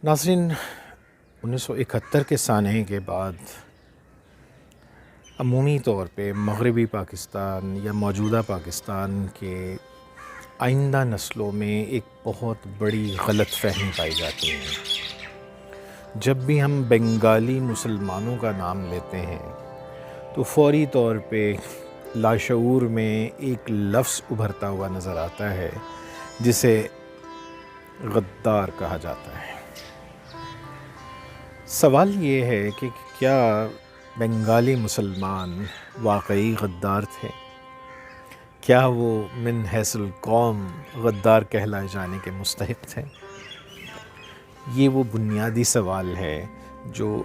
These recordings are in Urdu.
ناظرین، 1971 کے سانحے کے بعد عمومی طور پہ مغربی پاکستان یا موجودہ پاکستان کے آئندہ نسلوں میں ایک بہت بڑی غلط فہمی پائی جاتی ہے۔ جب بھی ہم بنگالی مسلمانوں کا نام لیتے ہیں تو فوری طور پہ لاشعور میں ایک لفظ ابھرتا ہوا نظر آتا ہے جسے غدار کہا جاتا ہے۔ سوال یہ ہے کہ کیا بنگالی مسلمان واقعی غدار تھے؟ کیا وہ من حیث القوم غدار کہلائے جانے کے مستحق تھے؟ یہ وہ بنیادی سوال ہے جو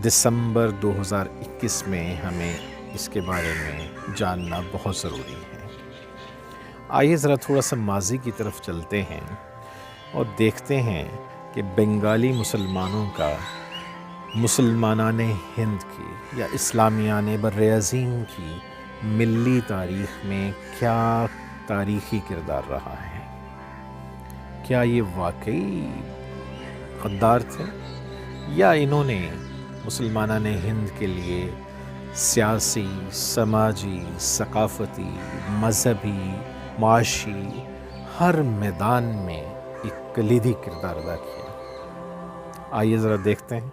دسمبر 2021 میں ہمیں اس کے بارے میں جاننا بہت ضروری ہے۔ آئیے ذرا تھوڑا سا ماضی کی طرف چلتے ہیں اور دیکھتے ہیں کہ بنگالی مسلمانوں کا مسلمانان ہند کی یا اسلامیان بر عظیم کی ملی تاریخ میں کیا تاریخی کردار رہا ہے۔ کیا یہ واقعی غدار تھے یا انہوں نے مسلمانان ہند کے لیے سیاسی، سماجی، ثقافتی، مذہبی، معاشی ہر میدان میں ایک کلیدی کردار ادا کیا؟ آئیے ذرا دیکھتے ہیں۔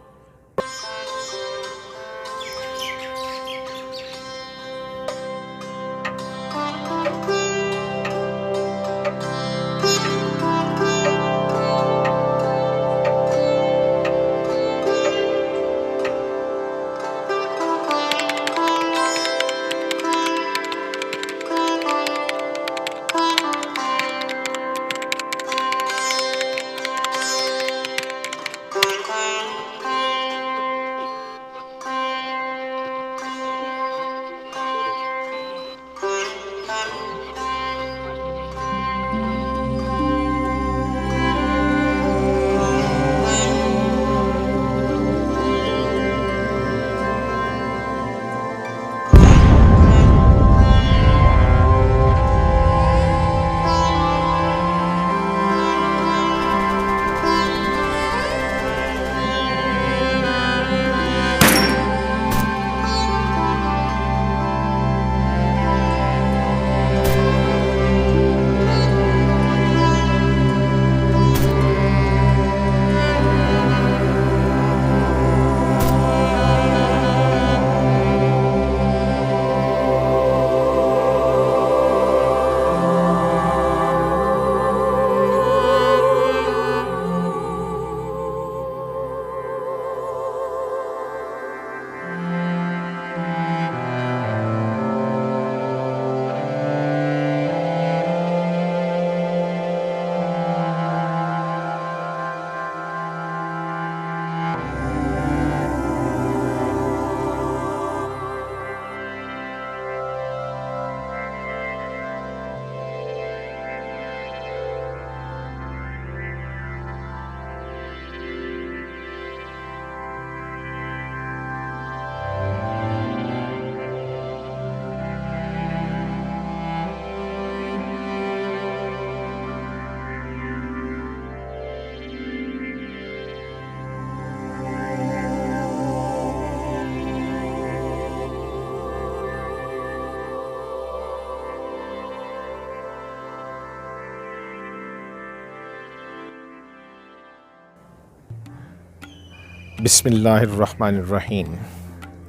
بسم اللہ الرحمن الرحیم۔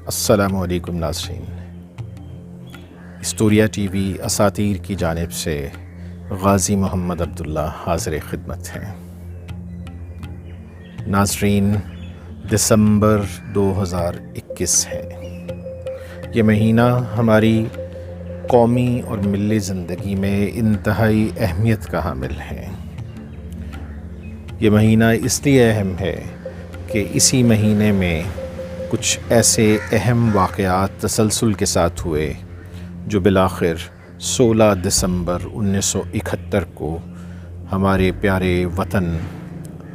السلام علیکم ناظرین، ہسٹوریا ٹی وی اساطیر کی جانب سے غازی محمد عبداللہ حاضر خدمت ہیں۔ ناظرین، دسمبر 2021 ہے۔ یہ مہینہ ہماری قومی اور ملی زندگی میں انتہائی اہمیت کا حامل ہے۔ یہ مہینہ اس لیے اہم ہے کہ اسی مہینے میں کچھ ایسے اہم واقعات تسلسل کے ساتھ ہوئے جو بالآخر 16 دسمبر 1971 کو ہمارے پیارے وطن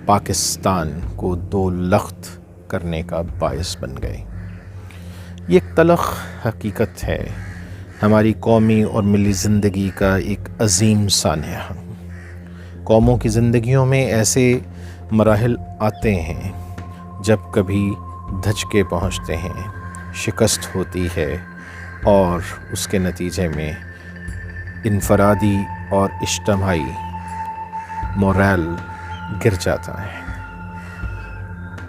پاکستان کو دو لخت کرنے کا باعث بن گئے۔ یہ ایک تلخ حقیقت ہے ہماری قومی اور ملی زندگی کا ایک عظیم سانحہ۔ قوموں کی زندگیوں میں ایسے مراحل آتے ہیں جب کبھی دھچکے پہنچتے ہیں، شکست ہوتی ہے اور اس کے نتیجے میں انفرادی اور اجتماعی مورال گر جاتا ہے۔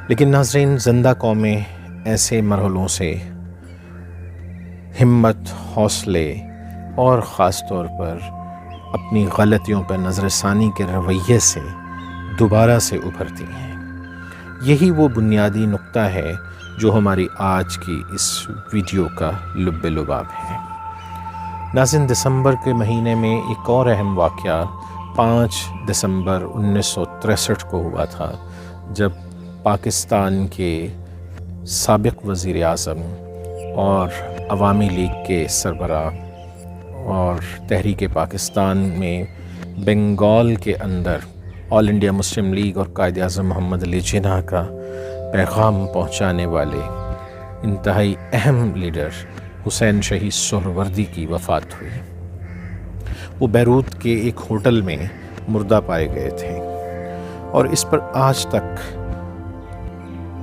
لیکن ناظرین، زندہ قومیں ایسے مرحلوں سے ہمت، حوصلے اور خاص طور پر اپنی غلطیوں پر نظر ثانی کے رویے سے دوبارہ سے ابھرتی ہیں۔ یہی وہ بنیادی نقطہ ہے جو ہماری آج کی اس ویڈیو کا لب لباب ہے۔ ناظرین، دسمبر کے مہینے میں ایک اور اہم واقعہ 5 دسمبر 1963 کو ہوا تھا، جب پاکستان کے سابق وزیر اعظم اور عوامی لیگ کے سربراہ اور تحریک پاکستان میں بنگال کے اندر آل انڈیا مسلم لیگ اور قائد اعظم محمد علی جناح کا پیغام پہنچانے والے انتہائی اہم لیڈر حسین شہید سہروردی کی وفات ہوئی۔ وہ بیروت کے ایک ہوٹل میں مردہ پائے گئے تھے اور اس پر آج تک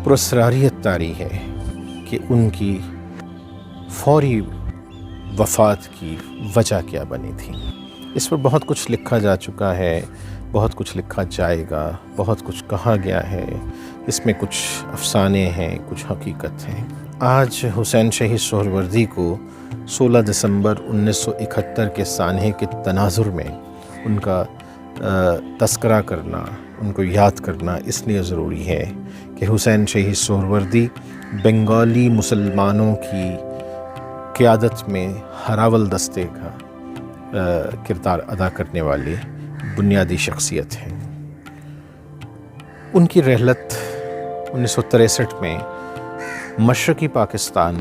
پراسراریت طاری ہے کہ ان کی فوری وفات کی وجہ کیا بنی تھی۔ اس پر بہت کچھ لکھا جا چکا ہے، بہت کچھ لکھا جائے گا، بہت کچھ کہا گیا ہے۔ اس میں کچھ افسانے ہیں، کچھ حقیقت ہیں۔ آج حسین شہید سہروردی کو 16 دسمبر 1971 کے سانحے کے تناظر میں ان کا تذکرہ کرنا، ان کو یاد کرنا اس لیے ضروری ہے کہ حسین شہید سہروردی بنگالی مسلمانوں کی قیادت میں ہراول دستے کا کردار ادا کرنے والی بنیادی شخصیت ہے۔ ان کی رحلت 1963 میں مشرقی پاکستان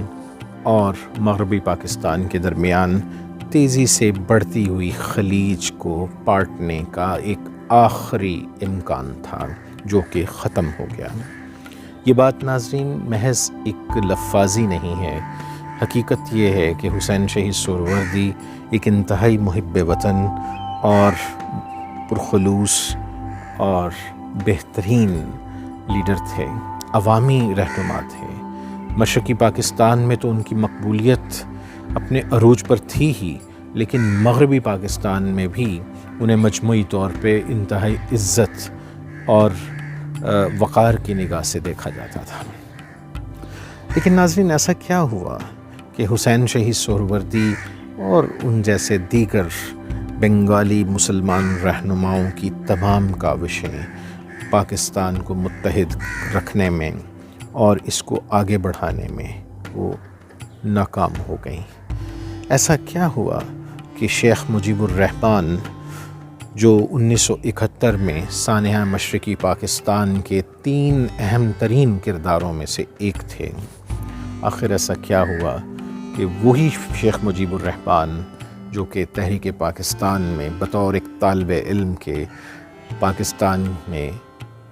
اور مغربی پاکستان کے درمیان تیزی سے بڑھتی ہوئی خلیج کو پاٹنے کا ایک آخری امکان تھا، جو کہ ختم ہو گیا۔ یہ بات ناظرین محض ایک لفاظی نہیں ہے۔ حقیقت یہ ہے کہ حسین شہید سہروردی ایک انتہائی محب وطن اور پرخلوص اور بہترین لیڈر تھے، عوامی رہنما تھے۔ مشرقی پاکستان میں تو ان کی مقبولیت اپنے عروج پر تھی ہی، لیکن مغربی پاکستان میں بھی انہیں مجموعی طور پہ انتہائی عزت اور وقار کی نگاہ سے دیکھا جاتا تھا۔ لیکن ناظرین، ایسا کیا ہوا کہ حسین شہید سہروردی اور ان جیسے دیگر بنگالی مسلمان رہنماؤں کی تمام کاوشیں پاکستان کو متحد رکھنے میں اور اس کو آگے بڑھانے میں وہ ناکام ہو گئیں؟ ایسا کیا ہوا کہ شیخ مجیب الرحمن، جو 1971 میں سانحہ مشرقی پاکستان کے 3 اہم ترین کرداروں میں سے ایک تھے، آخر ایسا کیا ہوا کہ وہی شیخ مجیب الرحمن جو کہ تحریک پاکستان میں بطور ایک طالب علم کے پاکستان میں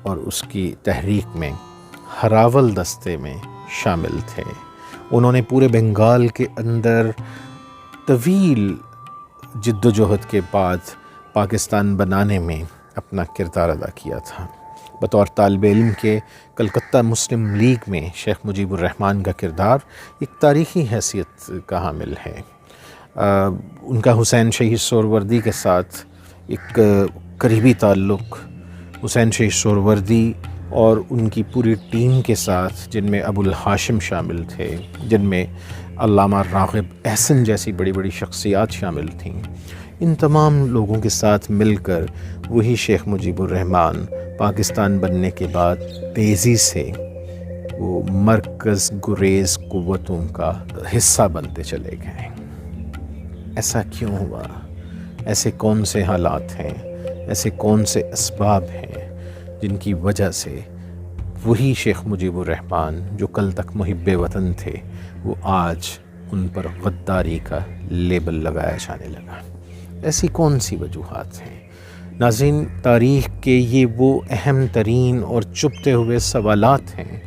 اور اس کی تحریک میں ہراول دستے میں شامل تھے، انہوں نے پورے بنگال کے اندر طویل جد و جہد کے بعد پاکستان بنانے میں اپنا کردار ادا کیا تھا۔ بطور طالب علم کے کلکتہ مسلم لیگ میں شیخ مجیب الرحمن کا کردار ایک تاریخی حیثیت کا حامل ہے۔ ان کا حسین شہید سہروردی کے ساتھ ایک قریبی تعلق حسین شہید سہروردی اور ان کی پوری ٹیم کے ساتھ، جن میں ابو الہاشم شامل تھے، جن میں علامہ راغب احسن جیسی بڑی بڑی شخصیات شامل تھیں، ان تمام لوگوں کے ساتھ مل کر وہی شیخ مجیب الرحمن پاکستان بننے کے بعد تیزی سے وہ مرکز گریز قوتوں کا حصہ بنتے چلے گئے۔ ایسا کیوں ہوا؟ ایسے کون سے حالات ہیں، ایسے کون سے اسباب ہیں جن کی وجہ سے وہی شیخ مجیب الرحمن جو کل تک محب وطن تھے، وہ آج ان پر غداری کا لیبل لگایا جانے لگا؟ ایسی کون سی وجوہات ہیں؟ ناظرین، تاریخ کے یہ وہ اہم ترین اور چپتے ہوئے سوالات ہیں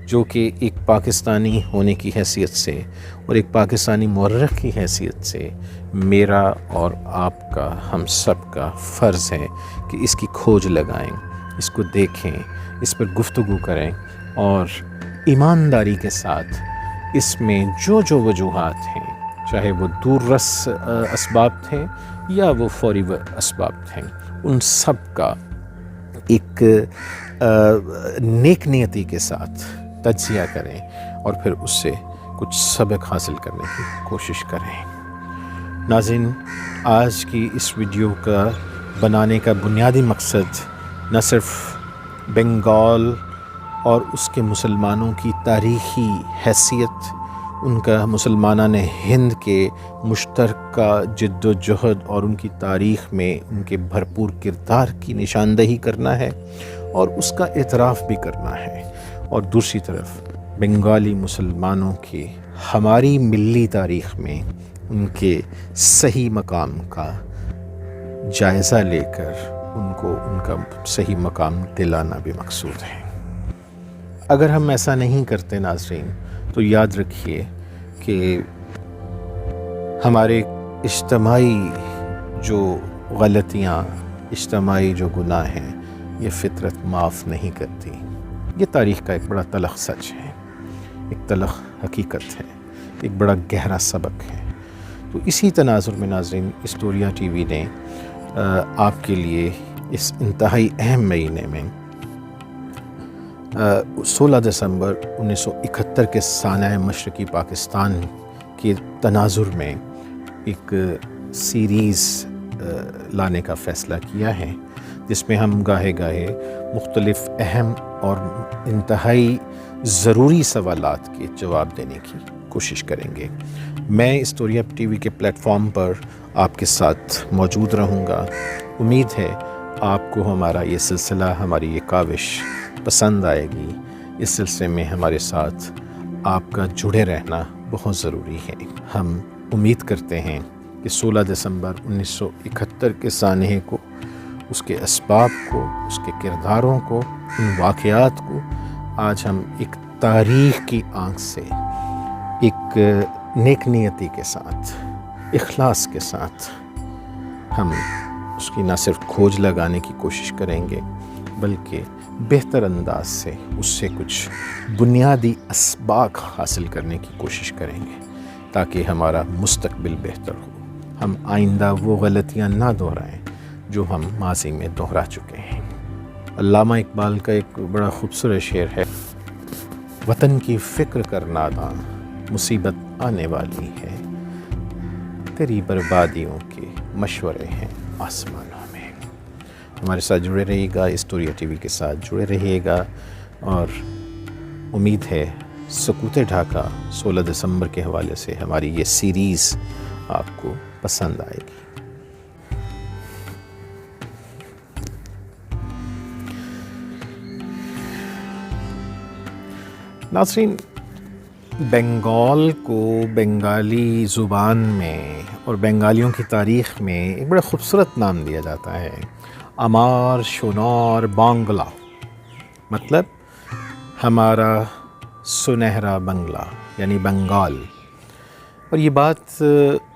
جو کہ ایک پاکستانی ہونے کی حیثیت سے اور ایک پاکستانی مورخ کی حیثیت سے میرا اور آپ کا، ہم سب کا فرض ہے کہ اس کی کھوج لگائیں، اس کو دیکھیں، اس پر گفتگو کریں اور ایمانداری کے ساتھ اس میں جو وجوہات ہیں، چاہے وہ دور رس اسباب تھے یا وہ فوری اسباب تھے، ان سب کا ایک نیک نیتی کے ساتھ تجزیہ کریں اور پھر اس سے کچھ سبق حاصل کرنے کی کوشش کریں۔ ناظرین، آج کی اس ویڈیو کا بنانے کا بنیادی مقصد نہ صرف بنگال اور اس کے مسلمانوں کی تاریخی حیثیت، ان کا مسلمانان ہند کے مشترکہ جد و جہد اور ان کی تاریخ میں ان کے بھرپور کردار کی نشاندہی کرنا ہے اور اس کا اعتراف بھی کرنا ہے، اور دوسری طرف بنگالی مسلمانوں کے ہماری ملی تاریخ میں ان کے صحیح مقام کا جائزہ لے کر ان کو ان کا صحیح مقام دلانا بھی مقصود ہے۔ اگر ہم ایسا نہیں کرتے ناظرین، تو یاد رکھیے کہ ہمارے اجتماعی جو غلطیاں، اجتماعی جو گناہ ہیں، یہ فطرت معاف نہیں کرتی۔ یہ تاریخ کا ایک بڑا تلخ سچ ہے، ایک تلخ حقیقت ہے، ایک بڑا گہرا سبق ہے۔ تو اسی تناظر میں ناظرین، اسٹوریا ٹی وی نے آپ کے لیے اس انتہائی اہم مہینے میں 16 دسمبر 1971 کے سانحہ مشرقی پاکستان کے تناظر میں ایک سیریز لانے کا فیصلہ کیا ہے، جس میں ہم گاہے مختلف اہم اور انتہائی ضروری سوالات کے جواب دینے کی کوشش کریں گے۔ میں اسٹوریا ٹی وی کے پلیٹ فارم پر آپ کے ساتھ موجود رہوں گا۔ امید ہے آپ کو ہمارا یہ سلسلہ، ہماری یہ کاوش پسند آئے گی۔ اس سلسلے میں ہمارے ساتھ آپ کا جڑے رہنا بہت ضروری ہے۔ ہم امید کرتے ہیں کہ 16 دسمبر 1971 کے سانحے کو، اس کے اسباب کو، اس کے کرداروں کو، ان واقعات کو آج ہم ایک تاریخ کی آنکھ سے، ایک نیک نیتی کے ساتھ، اخلاص کے ساتھ ہم اس کی نہ صرف کھوج لگانے کی کوشش کریں گے، بلکہ بہتر انداز سے اس سے کچھ بنیادی اسباق حاصل کرنے کی کوشش کریں گے تاکہ ہمارا مستقبل بہتر ہو، ہم آئندہ وہ غلطیاں نہ دہرائیں جو ہم ماضی میں دہرا چکے ہیں۔ علامہ اقبال کا ایک بڑا خوبصورت شعر ہے، وطن کی فکر کر ناداں، مصیبت آنے والی ہے، تیری بربادیوں کے مشورے ہیں آسمانوں میں۔ ہمارے ساتھ جڑے رہیے گا، اسٹوریا ٹی وی کے ساتھ جڑے رہیے گا، اور امید ہے سکوت ڈھاکہ 16 دسمبر کے حوالے سے ہماری یہ سیریز آپ کو پسند آئے گی۔ ناظرین، بنگال کو بنگالی زبان میں اور بنگالیوں کی تاریخ میں ایک بڑا خوبصورت نام دیا جاتا ہے، امار شونار بانگلہ، مطلب ہمارا سنہرا بنگلہ، یعنی بنگال۔ اور یہ بات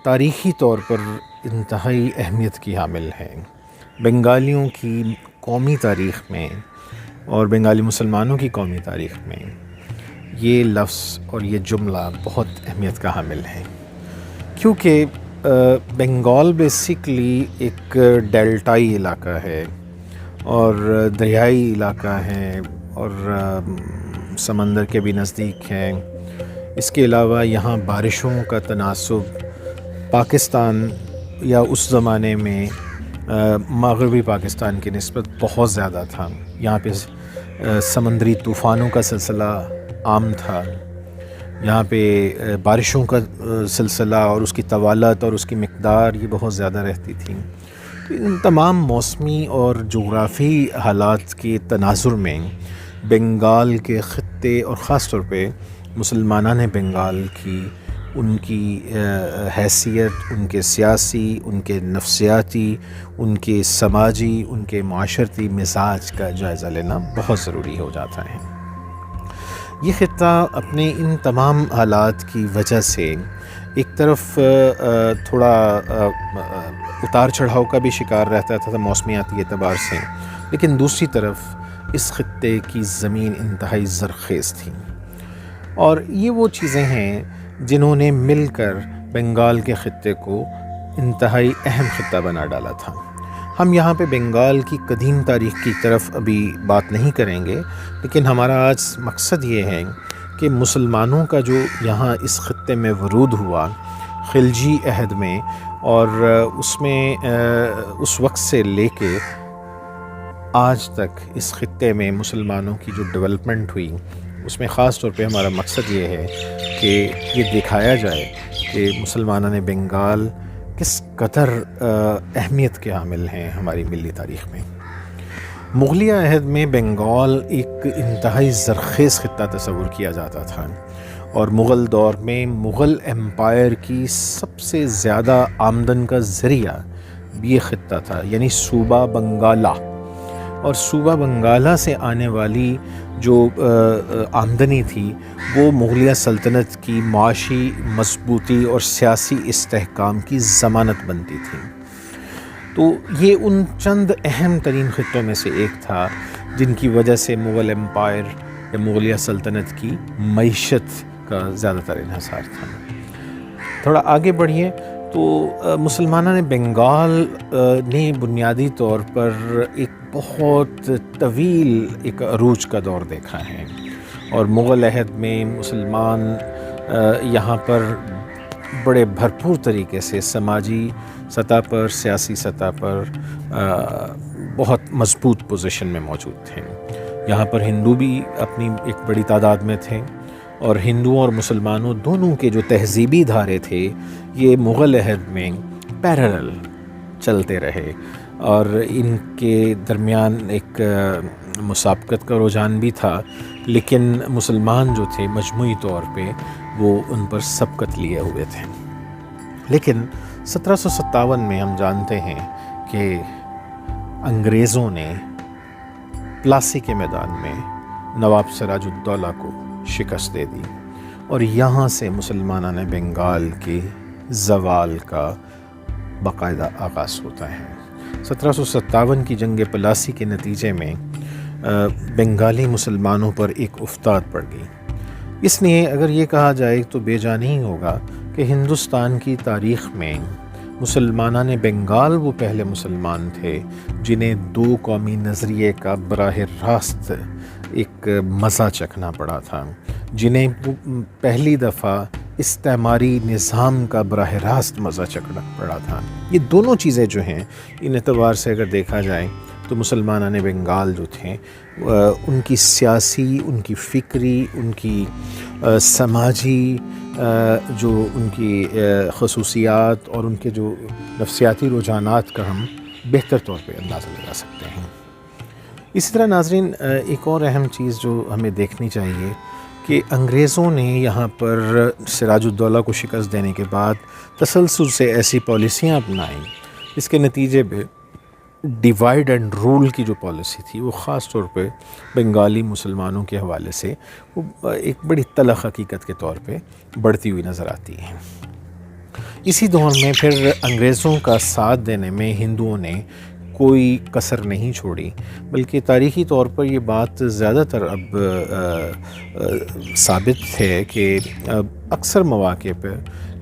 تاریخی طور پر انتہائی اہمیت کی حامل ہے۔ بنگالیوں کی قومی تاریخ میں اور بنگالی مسلمانوں کی قومی تاریخ میں یہ لفظ اور یہ جملہ بہت اہمیت کا حامل ہے، کیونکہ بنگال بیسیکلی ایک ڈیلٹائی علاقہ ہے اور دریائی علاقہ ہے اور سمندر کے بھی نزدیک ہے۔ اس کے علاوہ یہاں بارشوں کا تناسب پاکستان یا اس زمانے میں مغربی پاکستان کی نسبت بہت زیادہ تھا۔ یہاں پہ سمندری طوفانوں کا سلسلہ عام تھا، یہاں پہ بارشوں کا سلسلہ اور اس کی طوالت اور اس کی مقدار یہ بہت زیادہ رہتی تھی۔ ان تمام موسمی اور جغرافی حالات کے تناظر میں بنگال کے خطے اور خاص طور پہ مسلمانان بنگال کی ان کی حیثیت، ان کے سیاسی، ان کے نفسیاتی، ان کے سماجی، ان کے معاشرتی مزاج کا جائزہ لینا بہت ضروری ہو جاتا ہے۔ یہ خطہ اپنے ان تمام حالات کی وجہ سے ایک طرف تھوڑا اتار چڑھاؤ کا بھی شکار رہتا تھا موسمیاتی اعتبار سے، لیکن دوسری طرف اس خطے کی زمین انتہائی زرخیز تھی، اور یہ وہ چیزیں ہیں جنہوں نے مل کر بنگال کے خطے کو انتہائی اہم خطہ بنا ڈالا تھا۔ ہم یہاں پہ بنگال کی قدیم تاریخ کی طرف ابھی بات نہیں کریں گے، لیکن ہمارا آج مقصد یہ ہے کہ مسلمانوں کا جو یہاں اس خطے میں ورود ہوا خلجی عہد میں، اور اس میں اس وقت سے لے کے آج تک اس خطے میں مسلمانوں کی جو ڈیولپمنٹ ہوئی، اس میں خاص طور پہ ہمارا مقصد یہ ہے کہ یہ دکھایا جائے کہ مسلمانان بنگال کس قدر اہمیت کے حامل ہیں ہماری ملی تاریخ میں۔ مغلیہ عہد میں بنگال ایک انتہائی زرخیز خطہ تصور کیا جاتا تھا، اور مغل دور میں مغل امپائر کی سب سے زیادہ آمدن کا ذریعہ بھی یہ خطہ تھا، یعنی صوبہ بنگالہ، اور صوبہ بنگالہ سے آنے والی جو آمدنی تھی وہ مغلیہ سلطنت کی معاشی مضبوطی اور سیاسی استحکام کی ضمانت بنتی تھی۔ تو یہ ان چند اہم ترین خطوں میں سے ایک تھا جن کی وجہ سے مغل امپائر یا مغلیہ سلطنت کی معیشت کا زیادہ تر انحصار تھا۔ تھوڑا آگے بڑھیے تو مسلمانان بنگال نے بنیادی طور پر ایک بہت طویل ایک عروج کا دور دیکھا ہے، اور مغل عہد میں مسلمان یہاں پر بڑے بھرپور طریقے سے سماجی سطح پر، سیاسی سطح پر بہت مضبوط پوزیشن میں موجود تھے۔ یہاں پر ہندو بھی اپنی ایک بڑی تعداد میں تھے، اور ہندوؤں اور مسلمانوں دونوں کے جو تہذیبی دھارے تھے یہ مغل عہد میں پیرلل چلتے رہے، اور ان کے درمیان ایک مسابقت کا رجحان بھی تھا، لیکن مسلمان جو تھے مجموعی طور پہ وہ ان پر سبقت لیے ہوئے تھے۔ لیکن 1757 میں ہم جانتے ہیں کہ انگریزوں نے پلاسی کے میدان میں نواب سراج الدولہ کو شکست دے دی، اور یہاں سے مسلمانان بنگال کے زوال کا باقاعدہ آغاز ہوتا ہے۔ 1757 کی جنگ پلاسی کے نتیجے میں بنگالی مسلمانوں پر ایک افتاد پڑ گئی۔ اس لیے اگر یہ کہا جائے تو بے جا نہیں ہوگا کہ ہندوستان کی تاریخ میں مسلمانان بنگال وہ پہلے مسلمان تھے جنہیں دو قومی نظریے کا براہ راست ایک مزہ چکھنا پڑا تھا، جنہیں پہلی دفعہ استعماری نظام کا براہ راست مزہ چکھنا پڑا تھا۔ یہ دونوں چیزیں جو ہیں ان اعتبار سے اگر دیکھا جائے تو مسلمانان بنگال جو تھے ان کی سیاسی، ان کی فکری، ان کی سماجی جو ان کی خصوصیات اور ان کے جو نفسیاتی رجحانات کا ہم بہتر طور پہ اندازہ لگا سکتے ہیں۔ اسی طرح ناظرین ایک اور اہم چیز جو ہمیں دیکھنی چاہیے کہ انگریزوں نے یہاں پر سراج الدولہ کو شکست دینے کے بعد تسلسل سے ایسی پالیسیاں اپنائیں جس کے نتیجے پہ ڈیوائیڈ اینڈ رول کی جو پالیسی تھی وہ خاص طور پہ بنگالی مسلمانوں کے حوالے سے وہ ایک بڑی تلخ حقیقت کے طور پہ بڑھتی ہوئی نظر آتی ہے۔ اسی دور میں پھر انگریزوں کا ساتھ دینے میں ہندوؤں نے کوئی کسر نہیں چھوڑی، بلکہ تاریخی طور پر یہ بات زیادہ تر اب ثابت ہے کہ اکثر مواقع پر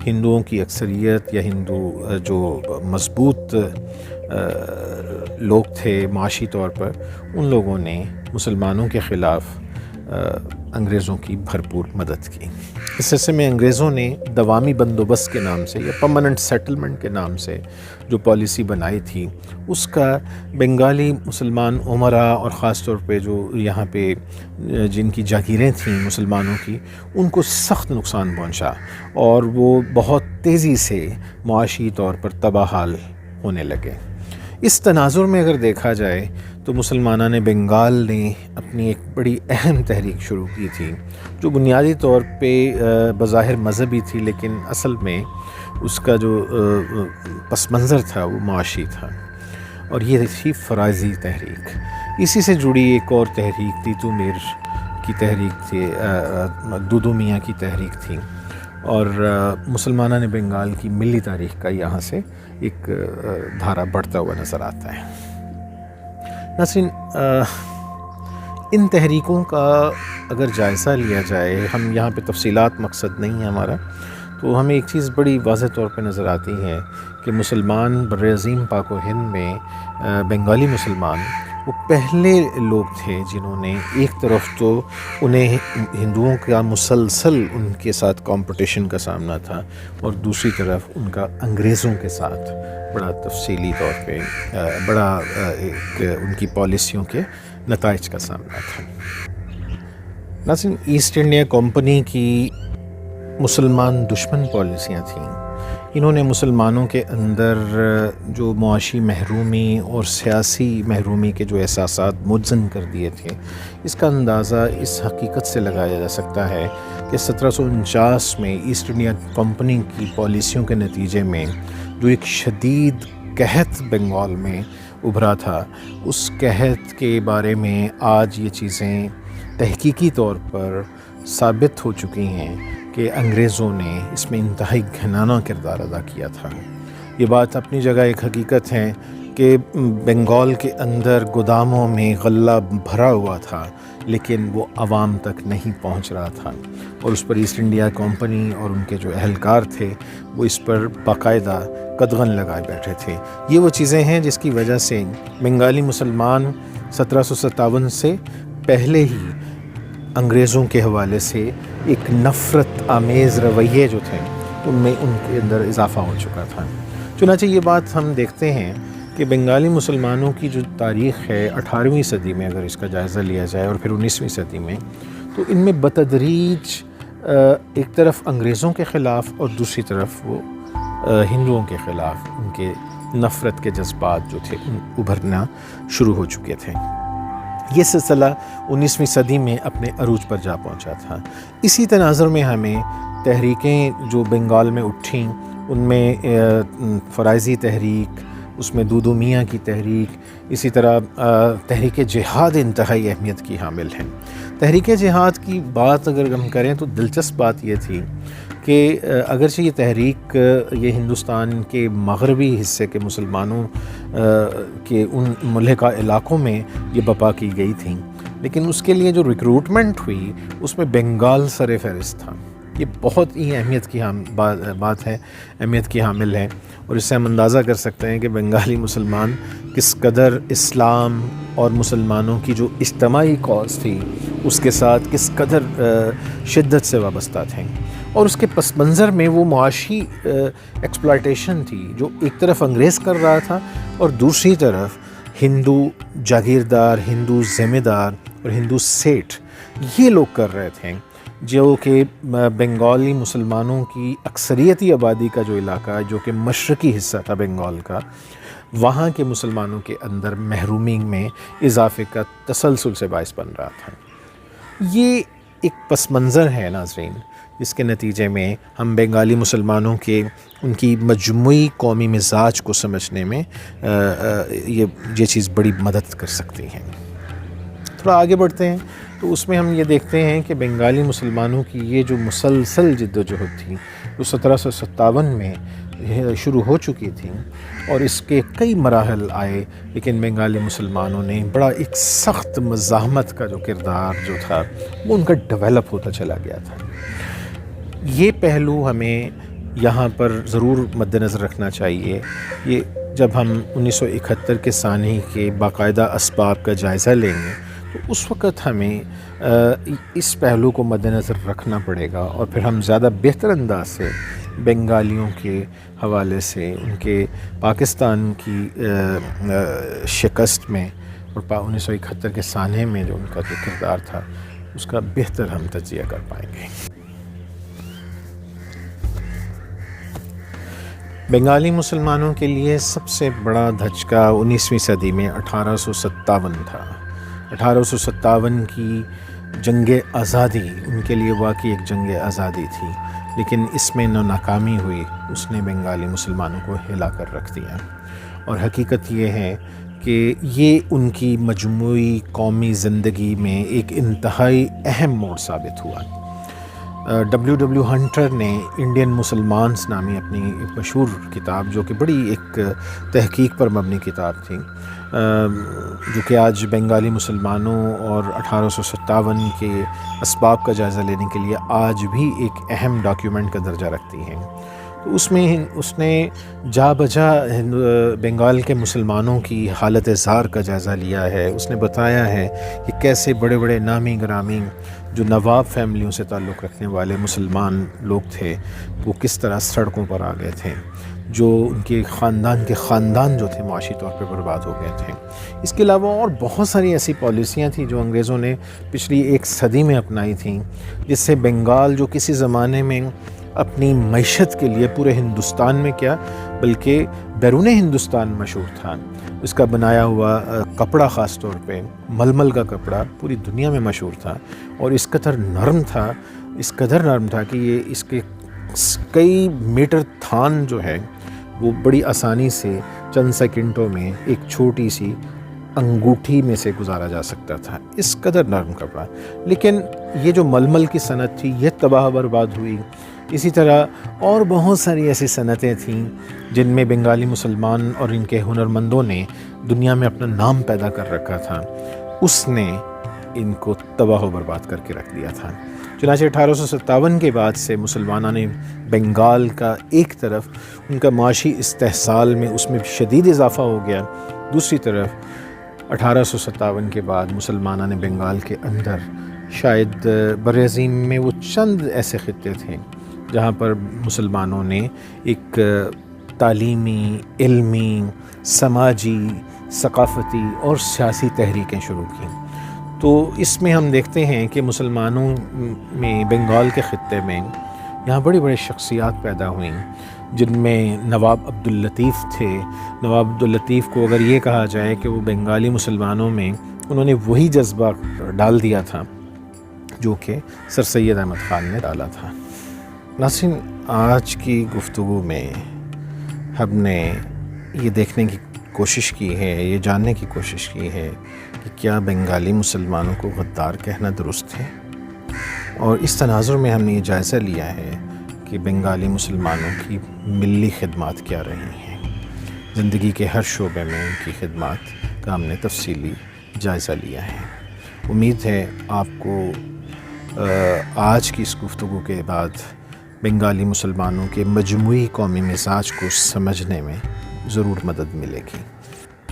ہندوؤں کی اکثریت یا ہندو جو مضبوط لوگ تھے معاشی طور پر، ان لوگوں نے مسلمانوں کے خلاف انگریزوں کی بھرپور مدد کی۔ اس سلسلے میں انگریزوں نے دوامی بندوبست کے نام سے یا پرماننٹ سیٹلمنٹ کے نام سے جو پالیسی بنائی تھی اس کا بنگالی مسلمان عمراء اور خاص طور پہ جو یہاں پہ جن کی جاگیریں تھیں مسلمانوں کی ان کو سخت نقصان پہنچا، اور وہ بہت تیزی سے معاشی طور پر تباہ حال ہونے لگے۔ اس تناظر میں اگر دیکھا جائے تو مسلمانان بنگال نے اپنی ایک بڑی اہم تحریک شروع کی تھی جو بنیادی طور پہ بظاہر مذہبی تھی، لیکن اصل میں اس کا جو پس منظر تھا وہ معاشی تھا، اور یہ تھی فرائضی تحریک۔ اسی سے جڑی ایک اور تحریک تیتو میر کی تحریک تھی، دودو میاں کی تحریک تھی، اور مسلمانان بنگال کی ملی تاریخ کا یہاں سے ایک دھارا بڑھتا ہوا نظر آتا ہے۔ ناظرین، ان تحریکوں کا اگر جائزہ لیا جائے، ہم یہاں پہ تفصیلات مقصد نہیں ہے ہمارا، تو ہمیں ایک چیز بڑی واضح طور پہ نظر آتی ہے کہ مسلمان برعظیم پاک و ہند میں بنگالی مسلمان وہ پہلے لوگ تھے جنہوں نے ایک طرف تو انہیں ہندوؤں کا مسلسل ان کے ساتھ کمپٹیشن کا سامنا تھا، اور دوسری طرف ان کا انگریزوں کے ساتھ بڑا تفصیلی طور پہ بڑا ایک ان کی پالیسیوں کے نتائج کا سامنا تھا۔ ناظرین، ایسٹ انڈیا کمپنی کی مسلمان دشمن پالیسیاں تھیں۔ انہوں نے مسلمانوں کے اندر جو معاشی محرومی اور سیاسی محرومی کے جو احساسات مجزن کر دیے تھے، اس کا اندازہ اس حقیقت سے لگایا جا سکتا ہے کہ 1749 میں ایسٹ انڈیا کمپنی کی پالیسیوں کے نتیجے میں جو ایک شدید قحط بنگال میں ابھرا تھا، اس قحط کے بارے میں آج یہ چیزیں تحقیقی طور پر ثابت ہو چکی ہیں کہ انگریزوں نے اس میں انتہائی گھنانہ کردار ادا کیا تھا۔ یہ بات اپنی جگہ ایک حقیقت ہے کہ بنگال کے اندر گوداموں میں غلہ بھرا ہوا تھا، لیکن وہ عوام تک نہیں پہنچ رہا تھا، اور اس پر ایسٹ انڈیا کمپنی اور ان کے جو اہلکار تھے وہ اس پر باقاعدہ قدغن لگائے بیٹھے تھے۔ یہ وہ چیزیں ہیں جس کی وجہ سے بنگالی مسلمان 1757 سے پہلے ہی انگریزوں کے حوالے سے ایک نفرت آمیز رویے جو تھے ان میں ان کے اندر اضافہ ہو چکا تھا۔ چنانچہ یہ بات ہم دیکھتے ہیں کہ بنگالی مسلمانوں کی جو تاریخ ہے 18ویں صدی میں اگر اس کا جائزہ لیا جائے اور پھر 19ویں صدی میں، تو ان میں بتدریج ایک طرف انگریزوں کے خلاف اور دوسری طرف وہ ہندوؤں کے خلاف ان کے نفرت کے جذبات جو تھے ابھرنا شروع ہو چکے تھے۔ یہ سلسلہ 19ویں صدی میں اپنے عروج پر جا پہنچا تھا۔ اسی تناظر میں ہمیں تحریکیں جو بنگال میں اٹھیں، ان میں فرائضی تحریک، اس میں دودو میاں کی تحریک، اسی طرح تحریک جہاد انتہائی اہمیت کی حامل ہیں۔ تحریک جہاد کی بات اگر ہم کریں تو دلچسپ بات یہ تھی کہ اگرچہ یہ تحریک یہ ہندوستان کے مغربی حصے کے مسلمانوں کے ان ملحقہ علاقوں میں یہ برپا کی گئی تھیں، لیکن اس کے لیے جو ریکروٹمنٹ ہوئی اس میں بنگال سر فہرست تھا۔ یہ بہت ہی اہمیت کی بات ہے، اہمیت کی حامل ہے، اور اس سے ہم اندازہ کر سکتے ہیں کہ بنگالی مسلمان کس قدر اسلام اور مسلمانوں کی جو اجتماعی کاز تھی اس کے ساتھ کس قدر شدت سے وابستہ تھے، اور اس کے پس منظر میں وہ معاشی ایکسپلائٹیشن تھی جو ایک طرف انگریز کر رہا تھا اور دوسری طرف ہندو جاگیردار، ہندو ذمہ دار اور ہندو سیٹھ یہ لوگ کر رہے تھے، جو کہ بنگالی مسلمانوں کی اکثریتی آبادی کا جو علاقہ ہے جو کہ مشرقی حصہ تھا بنگال کا، وہاں کے مسلمانوں کے اندر محرومی میں اضافے کا تسلسل سے باعث بن رہا تھا۔ یہ ایک پس منظر ہے ناظرین، جس کے نتیجے میں ہم بنگالی مسلمانوں کے ان کی مجموعی قومی مزاج کو سمجھنے میں یہ چیز بڑی مدد کر سکتی ہے۔ تھوڑا آگے بڑھتے ہیں تو اس میں ہم یہ دیکھتے ہیں کہ بنگالی مسلمانوں کی یہ جو مسلسل جد و جہد تھی جو 1757 میں شروع ہو چکی تھی، اور اس کے کئی مراحل آئے، لیکن بنگالی مسلمانوں نے بڑا ایک سخت مزاحمت کا جو کردار جو تھا وہ ان کا ڈیولپ ہوتا چلا گیا تھا۔ یہ پہلو ہمیں یہاں پر ضرور مد نظر رکھنا چاہیے۔ یہ جب ہم 1971 کے سانحے کے باقاعدہ اسباب کا جائزہ لیں گے تو اس وقت ہمیں اس پہلو کو مد نظر رکھنا پڑے گا، اور پھر ہم زیادہ بہتر انداز سے بنگالیوں کے حوالے سے ان کے پاکستان کی شکست میں اور 1971 کے سانحے میں جو ان کا جو کردار تھا اس کا بہتر ہم تجزیہ کر پائیں گے۔ بنگالی مسلمانوں کے لیے سب سے بڑا دھچکا 19ویں صدی میں 1857 تھا۔ 1857 کی جنگ آزادی ان کے لیے واقعی ایک جنگ آزادی تھی، لیکن اس میں ناکامی ہوئی، اس نے بنگالی مسلمانوں کو ہلا کر رکھ دیا، اور حقیقت یہ ہے کہ یہ ان کی مجموعی قومی زندگی میں ایک انتہائی اہم موڑ ثابت ہوا۔ W ہنٹر نے انڈین مسلمانز نامی اپنی ایک مشہور کتاب، جو کہ بڑی ایک تحقیق پر مبنی کتاب تھی، جو کہ آج بنگالی مسلمانوں اور 1857 کے اسباب کا جائزہ لینے کے لیے آج بھی ایک اہم ڈاکیومنٹ کا درجہ رکھتی ہیں، تو اس میں اس نے جا بجا بنگال کے مسلمانوں کی حالت زار کا جائزہ لیا ہے۔ اس نے بتایا ہے کہ کیسے بڑے بڑے نامی گرامی جو نواب فیملیوں سے تعلق رکھنے والے مسلمان لوگ تھے، وہ کس طرح سڑکوں پر آ گئے تھے، جو ان کے خاندان جو تھے معاشی طور پہ برباد ہو گئے تھے۔ اس کے علاوہ اور بہت ساری ایسی پالیسیاں تھیں جو انگریزوں نے پچھلی ایک صدی میں اپنائی تھیں، جس سے بنگال جو کسی زمانے میں اپنی معیشت کے لیے پورے ہندوستان میں کیا بلکہ بیرون ہندوستان مشہور تھا، اس کا بنایا ہوا کپڑا خاص طور پہ ململ کا کپڑا پوری دنیا میں مشہور تھا، اور اس قدر نرم تھا کہ یہ اس کے کئی میٹر تھان جو ہے وہ بڑی آسانی سے چند سیکنڈوں میں ایک چھوٹی سی انگوٹھی میں سے گزارا جا سکتا تھا، اس قدر نرم کپڑا۔ لیکن یہ جو ململ کی صنعت تھی یہ تباہ برباد ہوئی۔ اسی طرح اور بہت ساری ایسی صنعتیں تھیں جن میں بنگالی مسلمان اور ان کے ہنرمندوں نے دنیا میں اپنا نام پیدا کر رکھا تھا، اس نے ان کو تباہ و برباد کر کے رکھ دیا تھا۔ چنانچہ 1857 کے بعد سے مسلمانوں نے بنگال کا ایک طرف ان کا معاشی استحصال میں اس میں شدید اضافہ ہو گیا، دوسری طرف 1857 کے بعد مسلمانوں نے بنگال کے اندر شاید برعظیم میں وہ چند ایسے خطے تھے جہاں پر مسلمانوں نے ایک تعلیمی، علمی، سماجی، ثقافتی اور سیاسی تحریکیں شروع کیں۔ تو اس میں ہم دیکھتے ہیں کہ مسلمانوں میں بنگال کے خطے میں یہاں بڑی بڑی شخصیات پیدا ہوئیں، جن میں نواب عبداللطیف تھے۔ نواب عبداللطیف کو اگر یہ کہا جائے کہ وہ بنگالی مسلمانوں میں انہوں نے وہی جذبہ ڈال دیا تھا جو کہ سر سید احمد خان نے ڈالا تھا۔ ناظرین، آج کی گفتگو میں ہم نے یہ دیکھنے کی کوشش کی ہے، یہ جاننے کی کوشش کی ہے کہ کیا بنگالی مسلمانوں کو غدار کہنا درست ہے، اور اس تناظر میں ہم نے یہ جائزہ لیا ہے کہ بنگالی مسلمانوں کی ملی خدمات کیا رہی ہیں، زندگی کے ہر شعبے میں ان کی خدمات کا ہم نے تفصیلی جائزہ لیا ہے۔ امید ہے آپ کو آج کی اس گفتگو کے بعد بنگالی مسلمانوں کے مجموعی قومی مزاج کو سمجھنے میں ضرور مدد ملے گی۔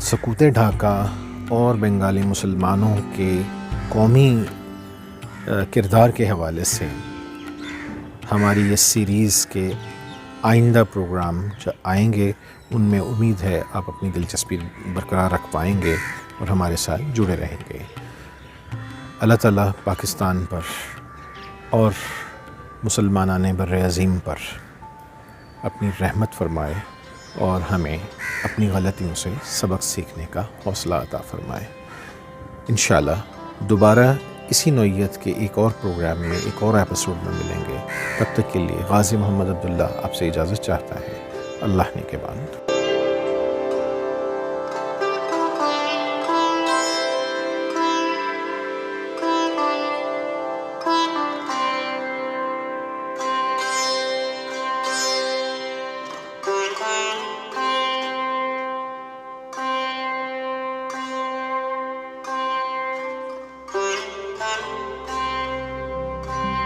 سقوط ڈھاکہ اور بنگالی مسلمانوں کے قومی کردار کے حوالے سے ہماری یہ سیریز کے آئندہ پروگرام جو آئیں گے ان میں امید ہے آپ اپنی دلچسپی برقرار رکھ پائیں گے اور ہمارے ساتھ جڑے رہیں گے۔ اللہ تعالیٰ پاکستان پر اور مسلمانان بر عظیم پر اپنی رحمت فرمائے اور ہمیں اپنی غلطیوں سے سبق سیکھنے کا حوصلہ عطا فرمائے۔ انشاءاللہ دوبارہ اسی نوعیت کے ایک اور پروگرام میں ایک اور ایپیسوڈ میں ملیں گے۔ تب تک کے لیے غازی محمد عبداللہ آپ سے اجازت چاہتا ہے۔ اللہ نے کے بعد